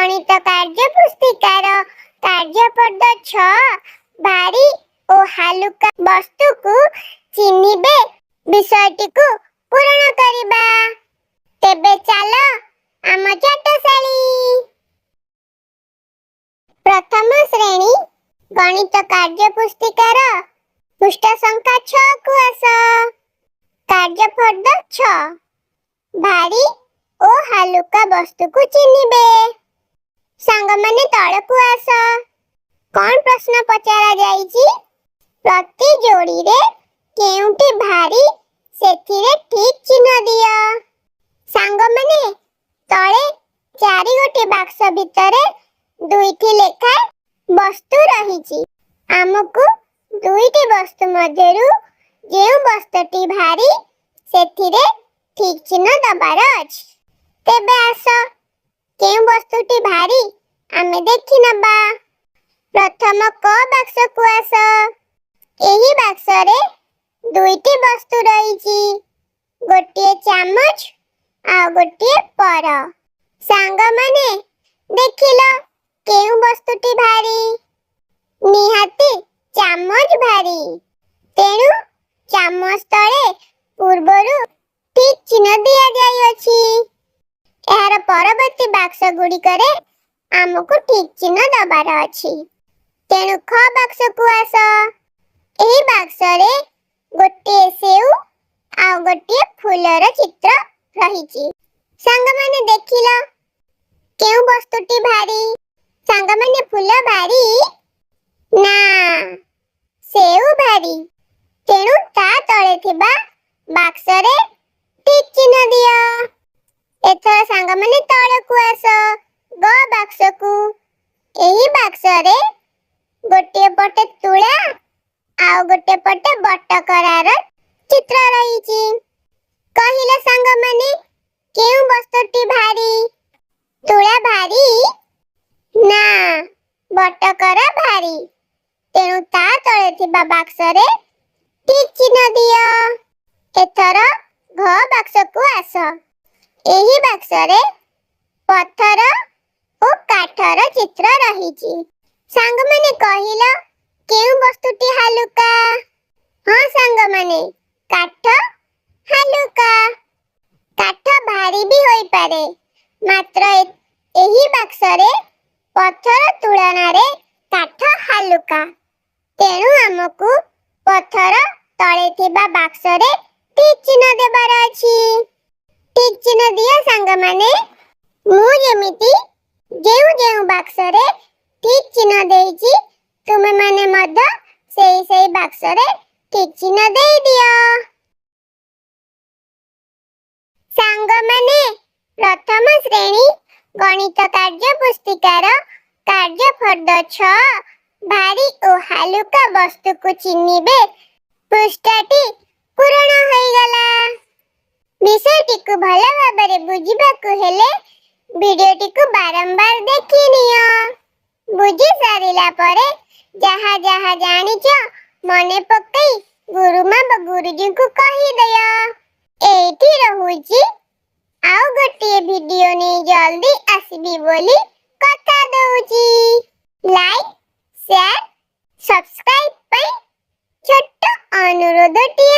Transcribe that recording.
गणित कार्य पुस्तिकार कार्यपद 6 भारी ओ हालुका वस्तु को चिन्हिबे विषयटी को पूर्ण करिबा। तेबे चलो आम चाटशाली। प्रथम श्रेणी गणित कार्य पुस्तिकार पृष्ठ संख्या 6 को आस। कार्यपद 6 भारी ओ हालुका वस्तु को चिन्हिबे। सांग माने तळ को आस। कौन प्रश्न पचारा जाईची? प्रति जोड़ी रे केउटी भारी सेथिरे ठीक चिन्ह दिया। सांग माने तळे 4 गोटी बाक्स भितरे 2टी लेखा वस्तु रहिची। आमको 2टी वस्तु मध्यरु जे वस्तुटी भारी सेथिरे ठीक चिन्ह दबार अछि। तेबे आस के वस्तुटी भारी आमे देखि नबा। प्रथम क बाक्स को आस। एही बाक्स रे 2टी वस्तु रहिची। गोटिए चामच आ गोटिए पर। सांग माने देखिलो केउ वस्तुटी भारी? निहाती चामच भारी। तेणु चामच तळे पूर्वरु ठीक चिन्ह दिया जाई अछि। एहार परवर्ती बाक्स गुडी करे आमको ठीक चिन्ह दबार अछि। तेणु ख बाक्स को आस। एही बाक्स रे गोटिए सेउ आ गोटिए फूलर चित्र रहिची। सांग माने देखिलो केउ वस्तुटी भारी? सांग माने फूल भारी ना सेउ भारी। तेणु ता तळे थिबा बाक्स रे ठीक चिन्ह दिया। एथर सांग माने तळे को आस। ग बाक्स को। एही बाक्स रे गोटिए पटे तुळा आ गोटे पटे बटकरार चित्र रहिची। कहिले सांग माने केउ वस्तुटी भारी? तुळा भारी ना बटकरा भारी। तेणु ता तळे थिबा बाक्स रे ठीक चिन्ह दिया। एथर घ बाक्स को आस। एही बाक्स रे पत्थर ओ काठर चित्र रहिची। सांग माने कहिलो केउ वस्तुटी हालुका? हां सांग माने काठ हालुका। काठ भारी भी होई पारे मात्र एही बाक्स रे पत्थर तुलना रे काठ हालुका। तेणु हमकु पत्थर तळे थिबा बाक्स रे ठीक चिन्ह देबार अछि। ठीक चिन्ह दिया सांग माने। मु जेमिति जेउ बाक्स रे ठीक चिन्ह देइची तुमे माने मध्य सेई बाक्स रे ठीक चिन्ह देई दियो। सांग माने प्रथम श्रेणी गणित कार्य पुस्तिकार कार्यपद 6 भारी ओ हालुका वस्तु को चिन्हिबे पृष्ठटी पूर्ण होई गला। विषयटी को भल भाबरे बुझिबा को हेले वीडियोटी को बारंबार देखि नियो। बुझी सारिला परे जहा जहा जानिछ मने पकई गुरुमा ब गुरुजी को कहि दया। एठी रहुची आउ गोटिए वीडियो ने जल्दी आसीबी बोली कथा दउची। लाइक शेयर सब्सक्राइब पई छोट अनुरोधटी